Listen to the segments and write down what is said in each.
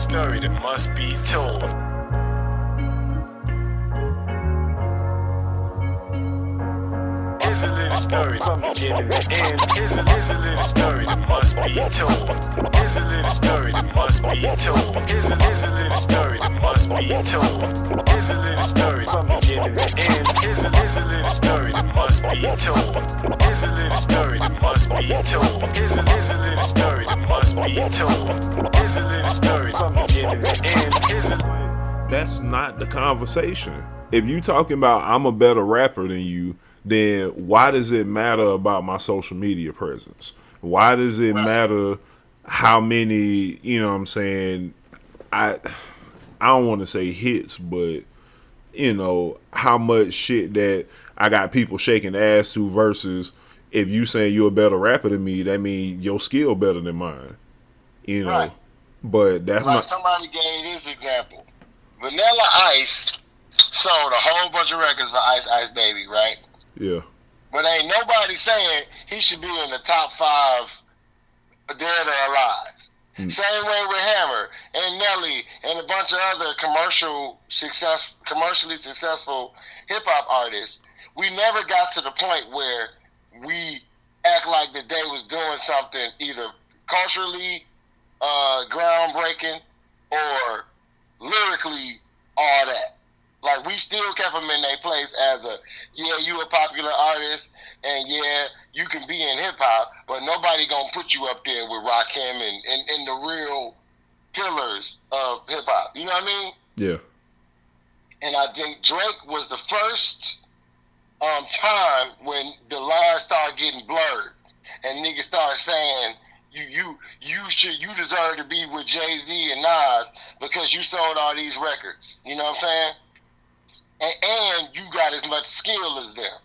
story that must be told. Here's a little story from beginning to end. Here's a little story that must be told. Here's a little story that must be told. Here's a little story that must be told. Here's a little story from beginning to end. Here's a little story that must be told. Here's a little story that must be told. Here's a little story that must be told. Here's a little story from beginning to end. That's not the conversation. If you talking about I'm a better rapper than you, then why does it matter about my social media presence? Why does it matter how many, you know what I'm saying, I don't want to say hits, but, you know, how much shit that I got people shaking ass to versus if you saying you're a better rapper than me, that means your skill better than mine. You know? Right. But that's like not... Somebody gave this example. Vanilla Ice sold a whole bunch of records for Ice Ice Baby, right? Yeah. But ain't nobody saying he should be in the top 5 dead or alive. Same way with Hammer and Nelly and a bunch of other commercially successful hip hop artists. We never got to the point where we act like that they was doing something either culturally groundbreaking or lyrically all that. Like, we still kept them in their place as you a popular artist, and yeah, you can be in hip-hop, but nobody gonna put you up there with Rakim and the real pillars of hip-hop. You know what I mean? Yeah. And I think Drake was the first time when the lines started getting blurred, and niggas started saying, you deserve to be with Jay-Z and Nas because you sold all these records. You know what I'm saying? And you got as much skill as them.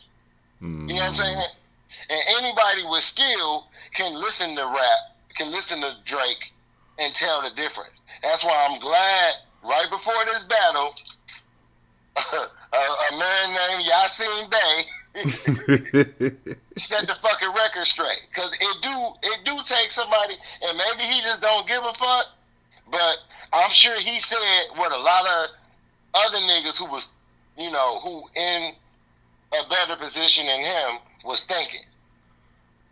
You know what I'm saying? And anybody with skill can listen to rap, can listen to Drake, and tell the difference. That's why I'm glad right before this battle, a man named Yasin Bey set the fucking record straight. Because it do take somebody, and maybe he just don't give a fuck, but I'm sure he said what a lot of other niggas who was, you know, who in a better position than him was thinking.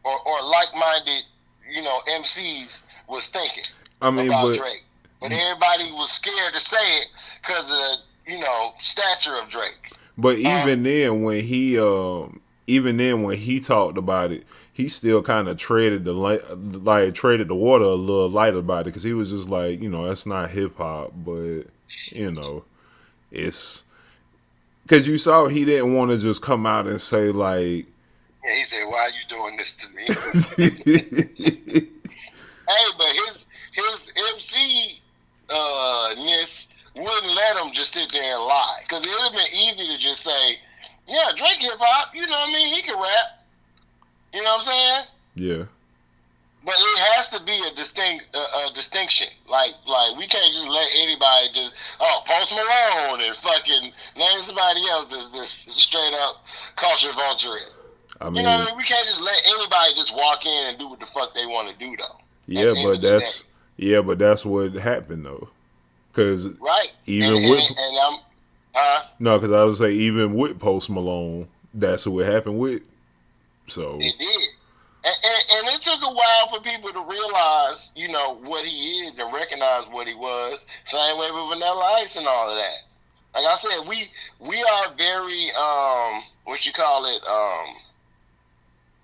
Or like-minded, you know, MCs was thinking about Drake. But everybody was scared to say it because of the, you know, stature of Drake. But even then when he talked about it, he still kind of treaded the water a little light about it, because he was just like, you know, that's not hip-hop, but, you know, it's... Because you saw he didn't want to just come out and say, like... Yeah, he said, why are you doing this to me? Hey, but his MC-ness wouldn't let him just sit there and lie. Because it would have been easy to just say, yeah, Drake hip-hop, you know what I mean? He can rap. You know what I'm saying? Yeah. But it has to be a distinction. Like we can't just let anybody just Post Malone and fucking name somebody else that's this straight up culture vulture. I mean, you know what I mean? We can't just let anybody just walk in and do what the fuck they want to do though. Yeah, but that's what happened though. Cause right. Because I would say even with Post Malone, that's what happened with. So it did. And it took a while for people to realize, you know, what he is and recognize what he was. Same way with Vanilla Ice and all of that. Like I said, we are very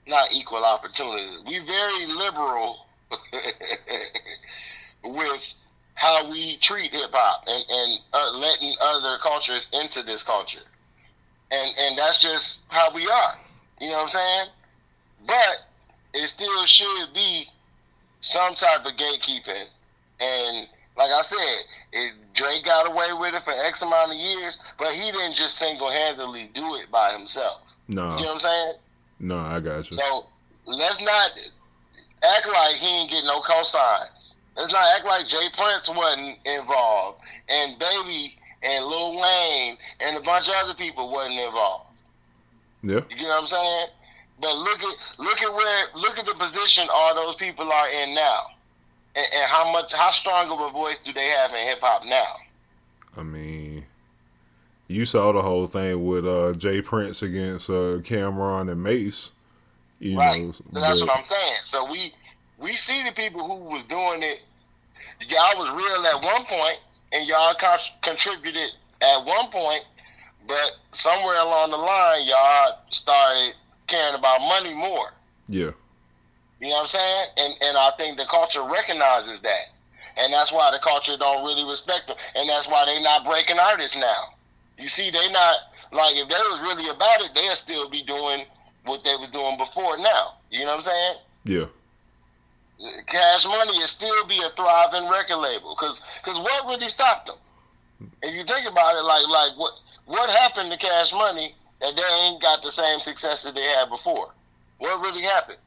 not equal opportunity. We very liberal with how we treat hip hop and letting other cultures into this culture. And that's just how we are. You know what I'm saying? But it still should be some type of gatekeeping. And like I said, Drake got away with it for X amount of years, but he didn't just single-handedly do it by himself. No. You know what I'm saying? No, I got you. So let's not act like he ain't getting no cosigns. Let's not act like Jay Prince wasn't involved, and Baby and Lil Wayne and a bunch of other people wasn't involved. Yeah. You know what I'm saying? But look at the position all those people are in now. And how strong of a voice do they have in hip hop now? I mean, you saw the whole thing with Jay Prince against Cameron and Mace. You Right. know, So that's but what I'm saying. So we see the people who was doing it. Y'all was real at one point, and y'all contributed at one point, but somewhere along the line, y'all started caring about money more. yeah, You know what I'm saying? And I think the culture recognizes that. And that's why the culture don't really respect them. And that's why they not breaking artists now. You see, they not, like, if they was really about it, they'll still be doing what they was doing before now. You know what I'm saying? yeah. Cash Money is still be a thriving record label. Because what really stopped them? If you think about it, like what happened to Cash Money that they ain't got the same success that they had before? What really happened?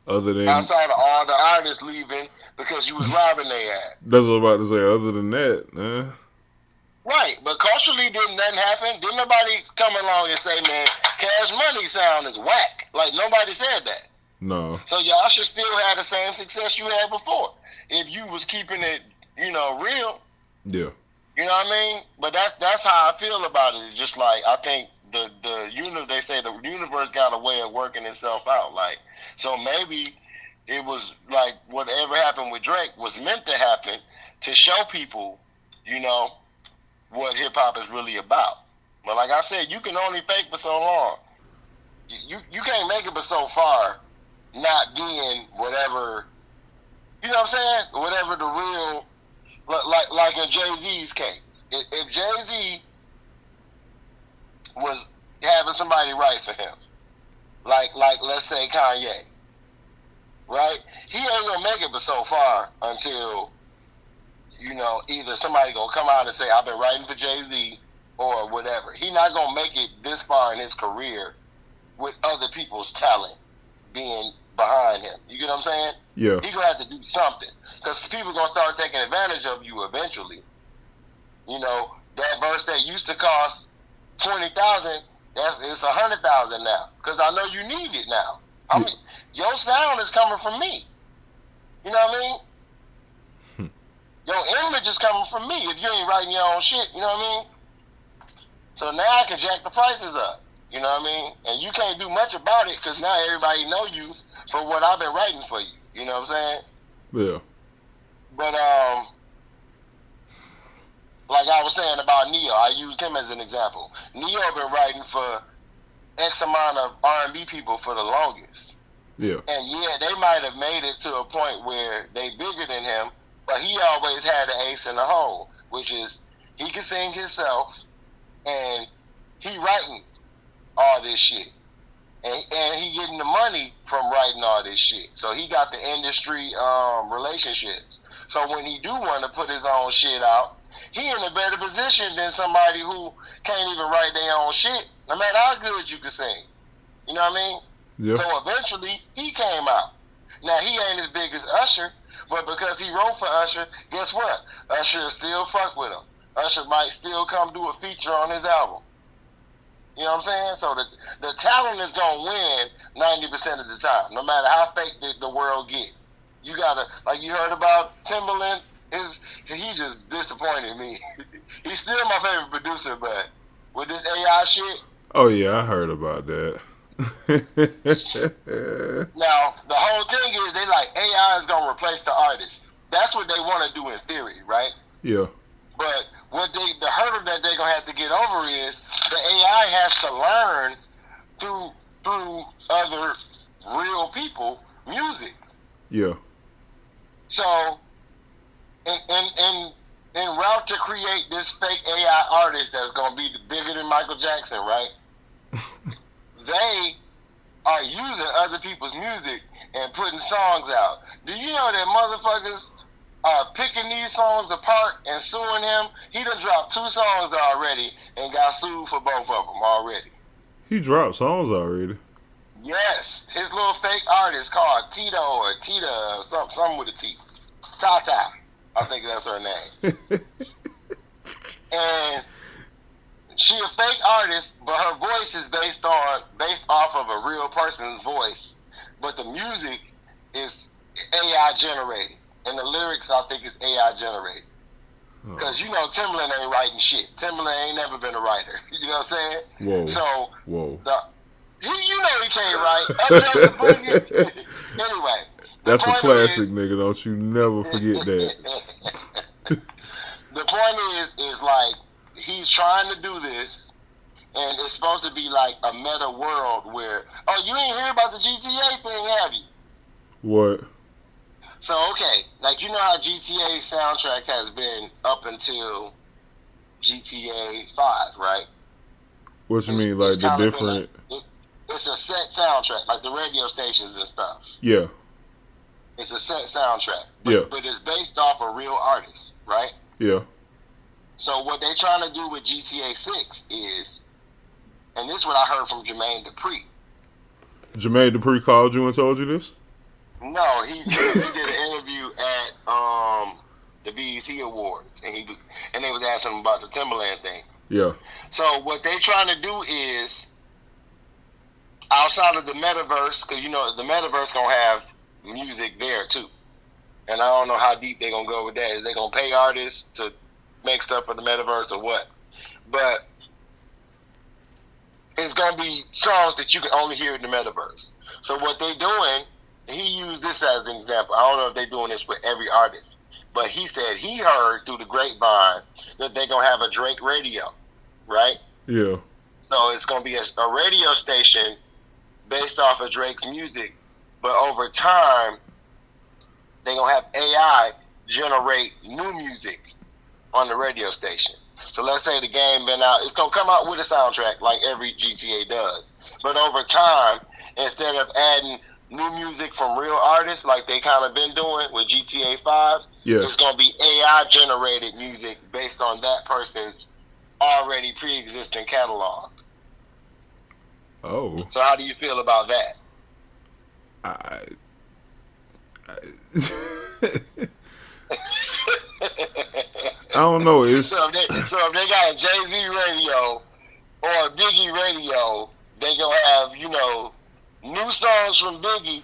Other than Outside of all the artists leaving because you was robbing their ass. that's what I was about to say. Other than that, Right, but culturally didn't nothing happen. Didn't nobody come along and say, man, Cash Money sound is whack. Like, nobody said that. no, So y'all should still have the same success you had before. If you was keeping it, real. yeah, You know what I mean? But that's how I feel about it. It's just like, I think they say the universe got a way of working itself out. Like, so maybe it was like whatever happened with Drake was meant to happen to show people, what hip hop is really about. But like I said, you can only fake for so long. You can't make it but so far, not being whatever. You know what I'm saying? Whatever the real, like in Jay-Z's case, if Jay-Z was having somebody write for him, like let's say Kanye, right? He ain't gonna make it but so far until either somebody gonna come out and say I've been writing for Jay-Z or whatever. He not gonna make it this far in his career with other people's talent being behind him. You get what I'm saying? yeah, He gonna have to do something because people gonna start taking advantage of you eventually. That verse that used to cost 20,000, it's 100,000 now because I know you need it now. I mean, your sound is coming from me. You know what I mean? Your image is coming from me if you ain't writing your own shit, you know what I mean? So now I can jack the prices up, you know what I mean? And you can't do much about it because now everybody know you for what I've been writing for you, you know what I'm saying? yeah, But, like I was saying about Neo, I used him as an example. Neo been writing for X amount of R&B people for the longest. yeah, And yeah, they might have made it to a point where they bigger than him, but he always had an ace in the hole, which is he can sing himself, and he writing all this shit, and he getting the money from writing all this shit. So he got the industry relationships. So when he do want to put his own shit out, he in a better position than somebody who can't even write their own shit, no matter how good you can sing. You know what I mean? yeah, So eventually, he came out. Now, he ain't as big as Usher, but because he wrote for Usher, guess what? Usher still fuck with him. Usher might still come do a feature on his album. You know what I'm saying? So the talent is going to win 90% of the time, no matter how fake the world get. You got to, like you heard about Timbaland, he just disappointed me. He's still my favorite producer, but with this AI shit. oh yeah, I heard about that. Now, the whole thing is they like AI is going to replace the artist. That's what they want to do in theory, right? Yeah, But the hurdle that they're going to have to get over is the AI has to learn through other real people music. yeah, So, in route to create this fake AI artist that's going to be bigger than Michael Jackson, right? They are using other people's music and putting songs out. Do you know that motherfuckers are picking these songs apart and suing him? He done dropped 2 songs already and got sued for both of them already. he dropped songs already. Yes, his little fake artist called Tito or Tita or something with a T. Tata, I think that's her name. And she a fake artist, but her voice is based off of a real person's voice. But the music is AI generated. and the lyrics I think is AI generated. Because you know Timbaland ain't writing shit. Timbaland ain't never been a writer. You know what I'm saying? Whoa. So Whoa. you know he can't write. That's the boogie. Anyway. That's a classic, nigga. Don't you never forget that. The point is like he's trying to do this, and it's supposed to be like a meta world where you ain't hear about the GTA thing, have you? What? So okay, like you know how GTA soundtrack has been up until GTA 5, right? What you mean, like the different? It's a set soundtrack, like the radio stations and stuff. Yeah. It's a set soundtrack. But it's based off a real artist, right? Yeah. So what they trying to do with GTA 6 is, and this is what I heard from Jermaine Dupri. Jermaine Dupri called you and told you this? No, he did an interview at the BET Awards, and they was asking him about the Timbaland thing. Yeah. So what they trying to do is, outside of the metaverse, because you know the metaverse gonna have music there too, and I don't know how deep they're gonna go with that. Is they gonna pay artists to make stuff for the metaverse or what? But it's gonna be songs that you can only hear in the metaverse. So what they doing? He used this as an example. I don't know if they're doing this with every artist, but he said he heard through the grapevine that they're gonna have a Drake radio, right? Yeah. So it's gonna be a radio station based off of Drake's music, but over time they're gonna have AI generate new music on the radio station. So let's say the game been out, it's gonna come out with a soundtrack like every GTA does. But over time, instead of adding new music from real artists like they kind of been doing with GTA 5, it's gonna be AI generated music based on that person's already pre-existing catalog. Oh. So how do you feel about that? I don't know. It's so if they got a Jay-Z radio or a Biggie radio, they gonna have, you know, new songs from Biggie.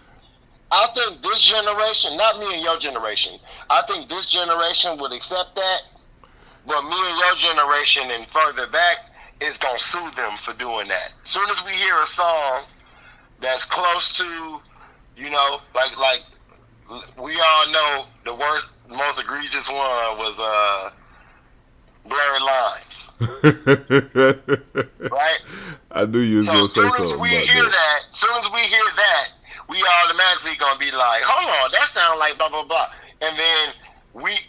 I think this generation, not me and your generation, I think this generation would accept that, but me and your generation and further back is gonna sue them for doing that. As soon as we hear a song that's close to, you know, like we all know the worst, most egregious one was Blurry Lines. Right? I knew you was gonna say something about that. As soon as we hear that, we automatically gonna be like, hold on, that sounds like blah blah blah. And then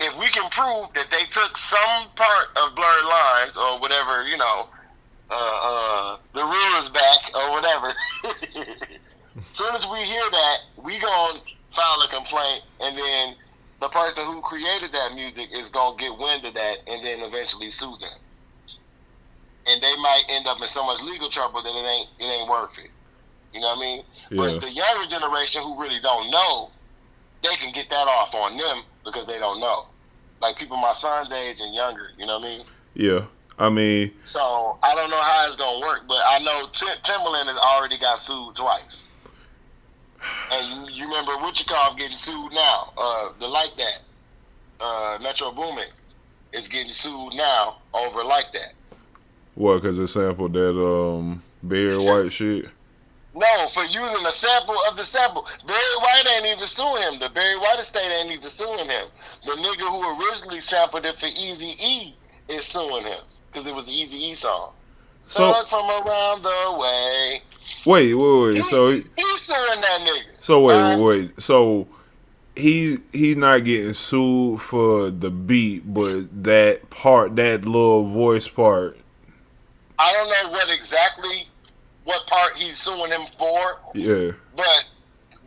if we can prove that they took some part of Blurry Lines or whatever, you know, the rulers back or whatever. As soon as we hear that, we gonna file a complaint, and then the person who created that music is gonna get wind of that, and then eventually sue them. And they might end up in so much legal trouble that it ain't worth it. You know what I mean? Yeah. But the younger generation who really don't know, they can get that off on them because they don't know. Like people my son's age and younger, you know what I mean? Yeah. I mean... So, I don't know how it's going to work, but I know Timbaland has already got sued twice. And you remember Wichita getting sued now. The Like That. Metro Boomin is getting sued now over Like That. What, because it sampled that Barry White shit? No, for using a sample of the sample. Barry White ain't even suing him. The Barry White estate ain't even suing him. The nigga who originally sampled it for Eazy-E is suing him. Because it was the Eazy-E song. So from around the way. Wait. So he's suing that nigga. So wait. So he not getting sued for the beat, but that part, that little voice part. I don't know what part he's suing him for. Yeah. But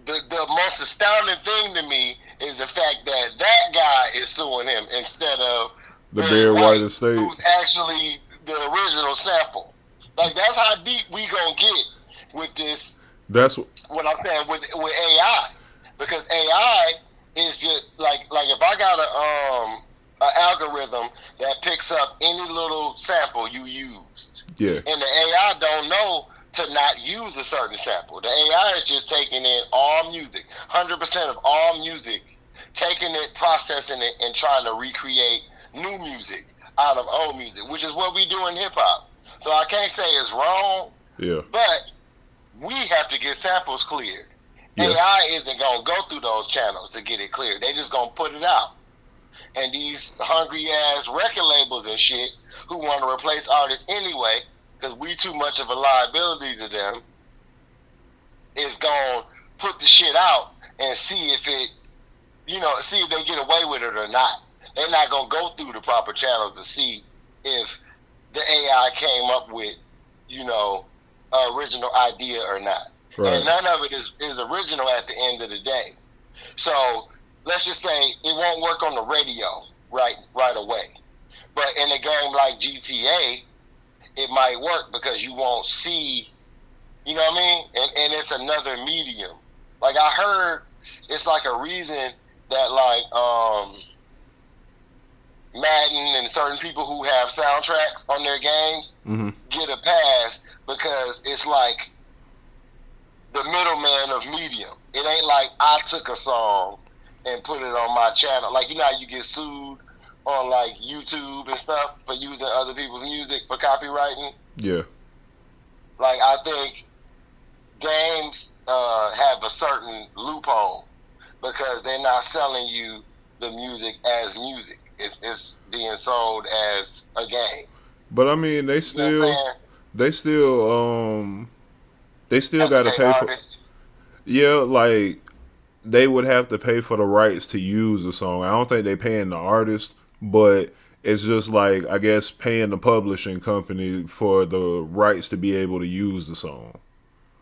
the most astounding thing to me is the fact that guy is suing him instead of the Barry White estate, who's actually the original sample. Like that's how deep we gonna get with this. That's what I'm saying with AI, because AI is just like if I got an algorithm that picks up any little sample you used, yeah, and the AI don't know to not use a certain sample. The AI is just taking in all music, 100% of all music taking it, processing it, and trying to recreate new music out of old music, which is what we do in hip hop. So I can't say it's wrong, Yeah. but we have to get samples cleared. Yeah. AI isn't gonna go through those channels to get it cleared. They just gonna put it out. And these hungry ass record labels and shit who want to replace artists anyway, because we too much of a liability to them, is gonna put the shit out and see if it, see if they get away with it or not. They're not gonna go through the proper channels to see if the AI came up with, original idea or not. Right. And none of it is original at the end of the day. So let's just say it won't work on the radio right away. But in a game like GTA, it might work because you won't see, you know what I mean? And it's another medium. Like I heard it's like a reason that like Madden and certain people who have soundtracks on their games get a pass because it's like the middleman of medium. It ain't like I took a song and put it on my channel. Like, you know how you get sued on like YouTube and stuff for using other people's music for copywriting? Yeah. Like, I think games have a certain loophole because they're not selling you the music as music. It's being sold as a game. But I mean, they still got to pay for. Yeah, like they would have to pay for the rights to use the song. I don't think they paying the artist, but it's just like, I guess, paying the publishing company for the rights to be able to use the song.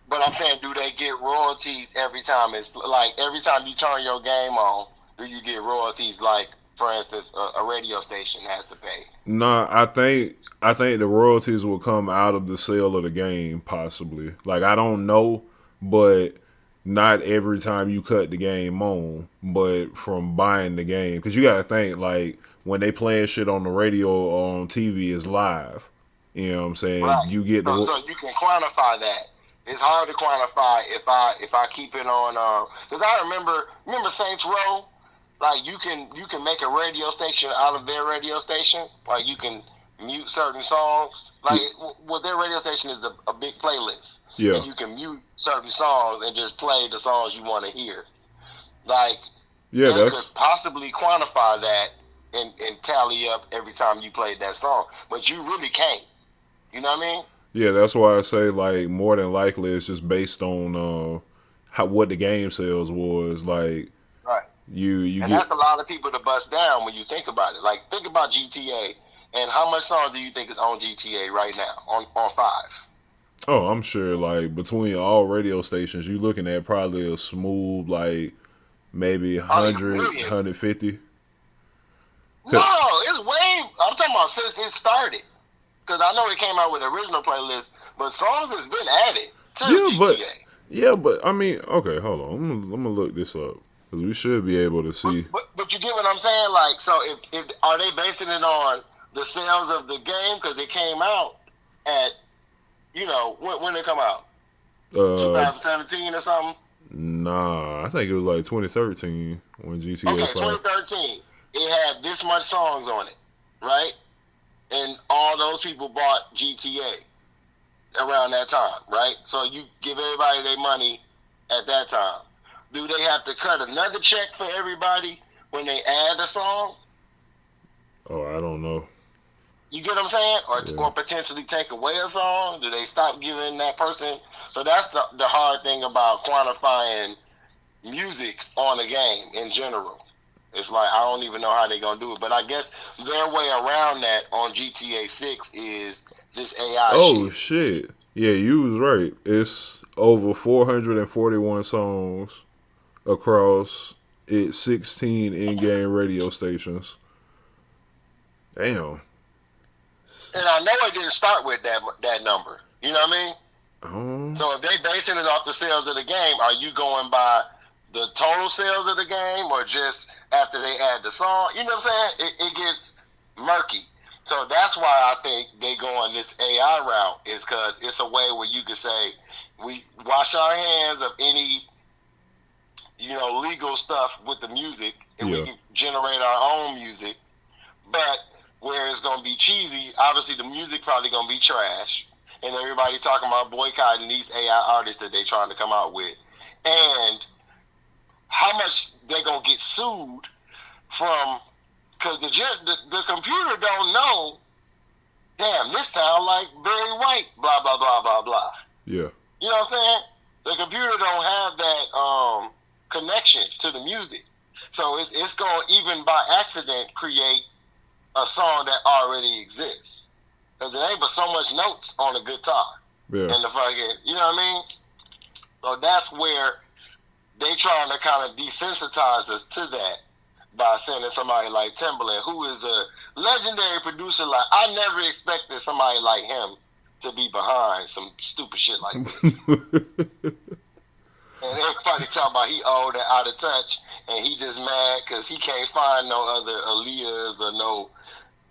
But I'm saying, do they get royalties every time every time you turn your game on? Do you get royalties? Like, for instance, a radio station has to pay. Nah, I think the royalties will come out of the sale of the game, possibly. Like, I don't know, but not every time you cut the game on, but from buying the game. Because you got to think, like, when they playing shit on the radio or on TV, is live. You know what I'm saying? Right. You get the... So you can quantify that. It's hard to quantify if I keep it on... Because I remember Saints Row? Like, you can make a radio station out of their radio station. Like, you can mute certain songs. Like, their radio station is a big playlist. Yeah. And you can mute certain songs and just play the songs you want to hear. Like, yeah, they could possibly quantify that and tally up every time you played that song. But you really can't. You know what I mean? Yeah, that's why I say, like, more than likely it's just based on what the game sales was. Like, right. You and get... that's a lot of people to bust down when you think about it. Like, think about GTA, and how much songs do you think is on GTA right now, on 5? Oh, I'm sure, like, between all radio stations, you're looking at probably a smooth, like, maybe 100, 150. No, it's way... I'm talking about since it started. Because I know it came out with the original playlist, but songs has been added to GTA. Yeah, but, I mean, okay, hold on. I'm going to look this up. Because we should be able to see. But you get what I'm saying? Like, so if are they basing it on the sales of the game? Because it came out at, when it come out? 2017 or something? Nah, I think it was like 2013 when GTA 5. Okay, 2013. It had this much songs on it, right? And all those people bought GTA around that time, right? So you give everybody their money at that time. Do they have to cut another check for everybody when they add a song? Oh, I don't know. You get what I'm saying? Or potentially take away a song? Do they stop giving that person? So that's the hard thing about quantifying music on a game in general. It's like, I don't even know how they're going to do it. But I guess their way around that on GTA 6 is this AI Oh, shit. Yeah, you was right. It's over 441 songs across its 16 in-game radio stations. Damn. And I know it didn't start with that number. You know what I mean? So if they basing it off the sales of the game, are you going by the total sales of the game or just after they add the song? You know what I'm saying? It gets murky. So that's why I think they go on this AI route, is because it's a way where you could say, we wash our hands of any, legal stuff with the music, and Yeah. we can generate our own music. But where it's gonna be cheesy, obviously the music probably gonna be trash, and everybody talking about boycotting these AI artists that they trying to come out with, and how much they gonna get sued from, because the computer don't know. Damn, this sound like Barry White. Blah blah blah blah blah. Yeah. You know what I'm saying? The computer don't have that connection to the music, so it's gonna even by accident create a song that already exists, because there ain't but so much notes on a guitar Yeah. and the fucking, you know what I mean? So that's where they trying to kind of desensitize us to that by sending somebody like Timbaland, who is a legendary producer. Like, I never expected somebody like him to be behind some stupid shit like this. And everybody talking about he old and out of touch, and he just mad because he can't find no other Aaliyahs or no,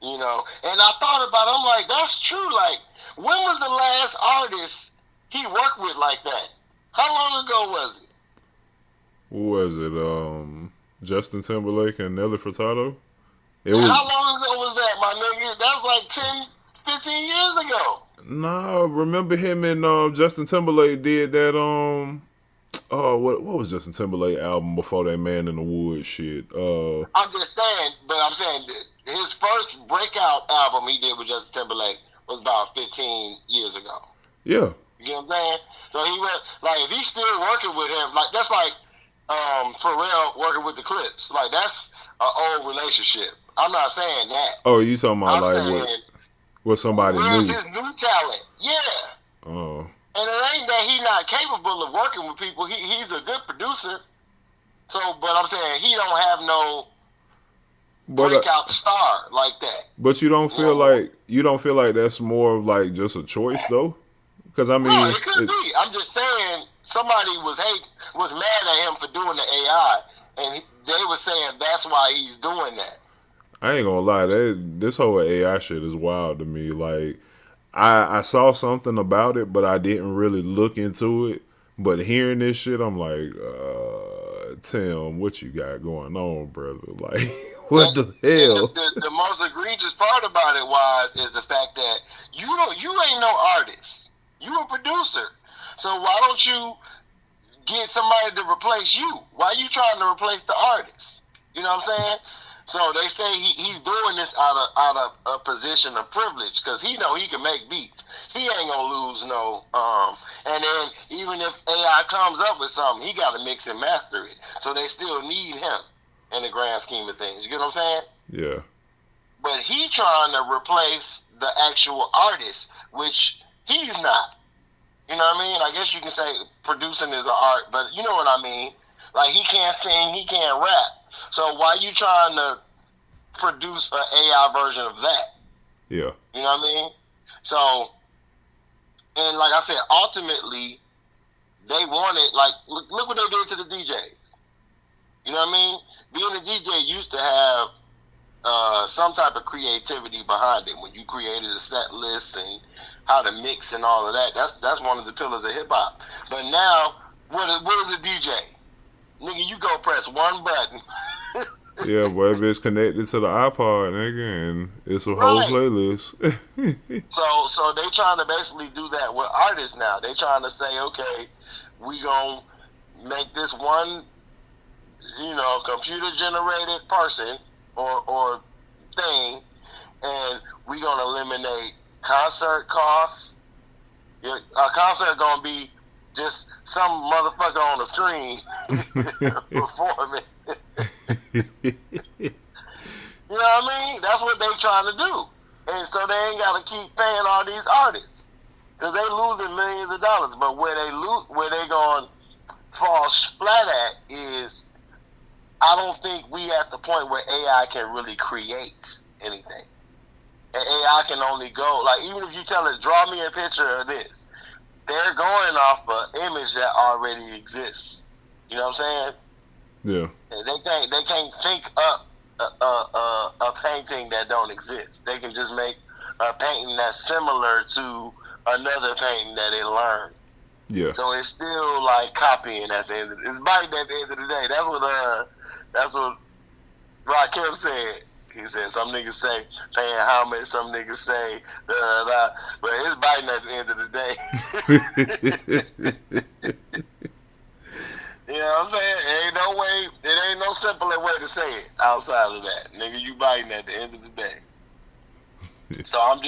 you know. And I thought about it, I'm like, that's true. Like, when was the last artist he worked with like that? How long ago was it? What was it? Justin Timberlake and Nelly Furtado? It And was, how long ago was that, my nigga? That was like 10, 15 years ago. no, remember him and Justin Timberlake did that what was Justin Timberlake album before that Man in the Woods shit? I'm just saying, but I'm saying that his first breakout album he did with Justin Timberlake was about 15 years ago. Yeah. You know what I'm saying? So he went, like, if he's still working with him, like, that's like Pharrell working with the Clips. Like, that's an old relationship. I'm not saying that. Oh, you talking about I'm like saying, what somebody where's knew? his new talent? Yeah. Oh. And it ain't that he's not capable of working with people. He's a good producer. So, but I'm saying he don't have no breakout star like that. But you don't feel like that's more of like just a choice though? Because I mean, No, it could be. I'm just saying somebody was mad at him for doing the AI, and they were saying that's why he's doing that. I ain't gonna lie, this whole AI shit is wild to me. Like, I saw something about it, but I didn't really look into it. But hearing this shit, I'm like, Tim, what you got going on, brother? Like, what the hell? The most egregious part about it is the fact that you ain't no artist. You a producer. So why don't you get somebody to replace you? Why you trying to replace the artist? You know what I'm saying? So they say he's doing this out of a position of privilege, because he know he can make beats. He ain't gonna lose no. And then even if AI comes up with something, he got to mix and master it. So they still need him in the grand scheme of things. You get what I'm saying? Yeah. But he trying to replace the actual artist, which he's not. You know what I mean? I guess you can say producing is an art, but you know what I mean? Like, he can't sing, he can't rap. So why you trying to produce an AI version of that? Yeah. You know what I mean? So, and like I said, ultimately, they wanted, like, look what they did to the DJs. You know what I mean? Being a DJ used to have some type of creativity behind it. When you created a set list and how to mix and all of that, that's one of the pillars of hip hop. But now, what is a DJ? Nigga, you go press one button. Yeah, but if it's connected to the iPod, nigga, and it's a whole playlist. So they trying to basically do that with artists now. They trying to say, okay, we gonna make this one, computer generated person or thing, and we gonna eliminate concert costs. A concert gonna be just some motherfucker on the screen performing. You know what I mean? That's what they trying to do. And so they ain't got to keep paying all these artists, because they losing millions of dollars. But where they going to fall flat at is, I don't think we at the point where AI can really create anything. And AI can only go, like, even if you tell it, draw me a picture of this, they're going off an image that already exists. You know what I'm saying? Yeah. And they can't think up a painting that don't exist. They can just make a painting that's similar to another painting that they learned. Yeah. So it's still like copying at the end of it's biting at the end of the day. That's what Rakim said. He said some niggas say paying homage, some niggas say da da da, but it's biting at the end of the day. You know what I'm saying? It ain't no way. It ain't no simpler way to say it outside of that, nigga. You biting at the end of the day. So I'm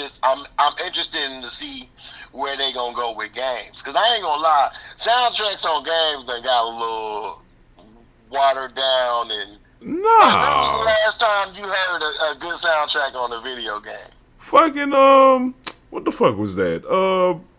interested in to see where they gonna go with games, cause I ain't gonna lie, soundtracks on games done got a little watered down and. Like, when was the Nah. last time you heard a good soundtrack on a video game? Fucking what the fuck was that?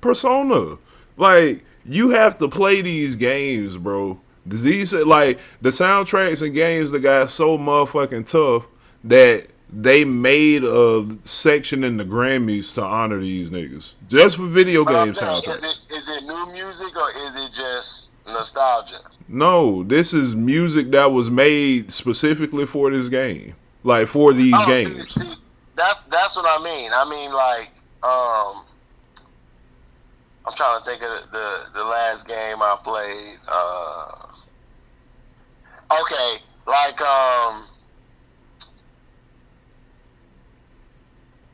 Persona. Like, you have to play these games, bro. These like the soundtracks and games that got so motherfucking tough that they made a section in the Grammys to honor these niggas just for video But I'm game saying, soundtracks. is it new music or is it just nostalgia? No, this is music that was made specifically for this game, like for these Oh, games. see, that's what I mean. I mean, like, I'm trying to think of the last game I played. Okay, like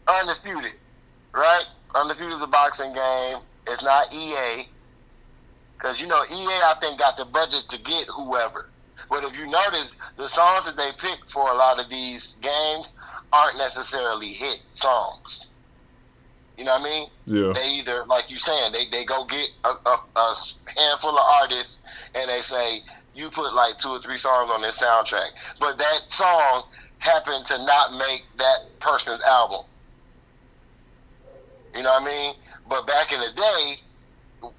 Undisputed, right? Undisputed is a boxing game. It's not EA, because you know EA I think got the budget to get whoever. But if you notice, the songs that they pick for a lot of these games aren't necessarily hit songs. You know what I mean? Yeah. They either, like you saying, they go get a handful of artists and they say, you put like 2 or 3 songs on this soundtrack. But that song happened to not make that person's album. You know what I mean? But back in the day,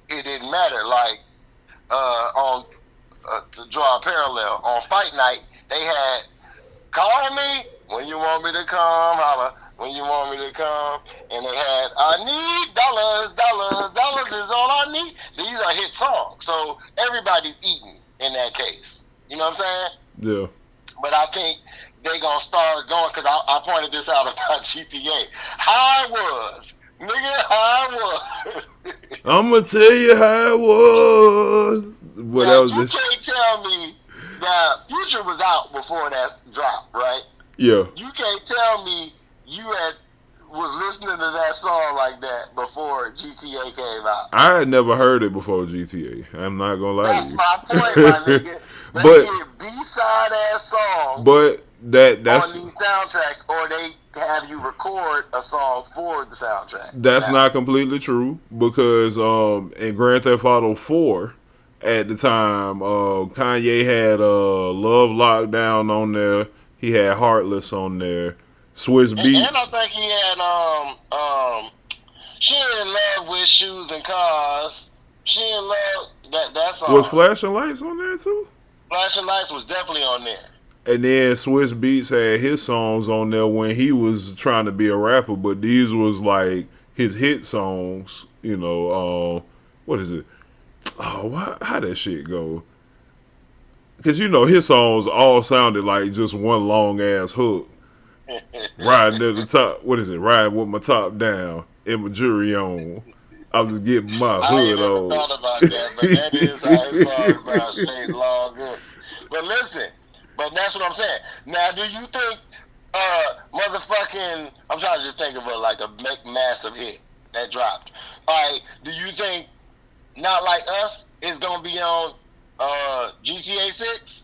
it didn't matter. Like, to draw a parallel, on Fight Night, they had Call Me When You Want Me to Come, Holla When You Want Me to Come, and they had I Need Dollars, Dollars, Dollars is all I need. These are hit songs, so everybody's eating in that case. You know what I'm saying? Yeah. But I think they gonna start going, because I pointed this out about GTA. How I was. Nigga, how I was. I'm gonna tell you how it was. What Now, else? you can't tell me that Future was out before that drop, right? Yeah. You can't tell me you was listening to that song like that before GTA came out. I had never heard it before GTA. I'm not gonna lie That's to you. my point, my nigga. They But- get B-side ass songs But that's on these soundtracks, or they have you record a song for the soundtrack. that's Now, not completely true, because in Grand Theft Auto 4 at the time, Kanye had Love Lockdown on there. He had Heartless on there. Swiss and I Beats. think he had She in Love with Shoes and Cars. She in Love that song. Was Flashing Lights on there too? Flashing Lights was definitely on there. And then Swiss Beats had his songs on there when he was trying to be a rapper, but these was like his hit songs. You know, what is it? Oh, how that shit go? Because you know his songs all sounded like just one long ass hook. Riding to the top. What is it? Riding with my top down and my jewelry on. I was just getting my I ain't hood never on. thought about that, but that is how his songs sound, straight long good. But listen, but that's what I'm saying. Now, do you think motherfucking, I'm trying to just think of like a massive hit that dropped. All right, do you think Not Like Us is gonna be on GTA 6?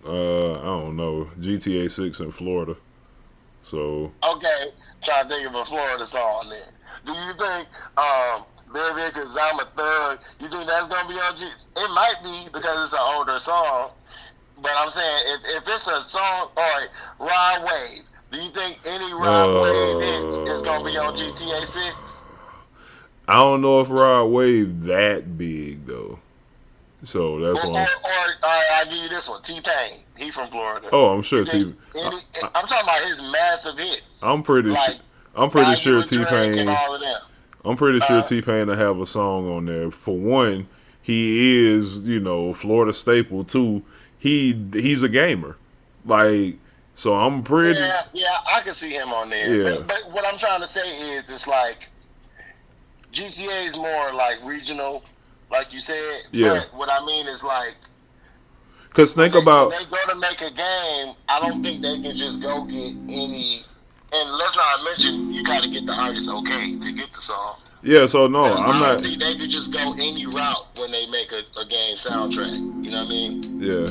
I don't know. GTA 6 in Florida. So Okay, trying to think of a Florida song then. Do you think Baby, 'Cause I'm a Thug, you think that's gonna be on G? It might be because it's an older song. But I'm saying, if it's a song, all right, Rod Wave, do you think any Rod Wave hits is going to be on GTA 6? I don't know if Rod Wave that big though. So that's Or one. I'll give you this one, T-Pain. He from Florida. Oh, I'm sure You think I'm talking about his massive hits. I'm pretty Like, sure. I'm pretty Value sure and Drake T-Pain. and all of them. I'm pretty sure T-Pain will have a song on there. For one, he is, you know, Florida staple. Two, he's a gamer. Like, so I'm pretty. Yeah, I can see him on there. Yeah. But what I'm trying to say is, it's like GTA is more like regional, like you said. Yeah. But what I mean is like, Because think about when they go to make a game, I don't think they can just go get any. And let's not mention you got to get the artist okay to get the song. yeah. So no, I I'm don't not. think they could just go any route when they make a game soundtrack. You know what I mean? Yeah.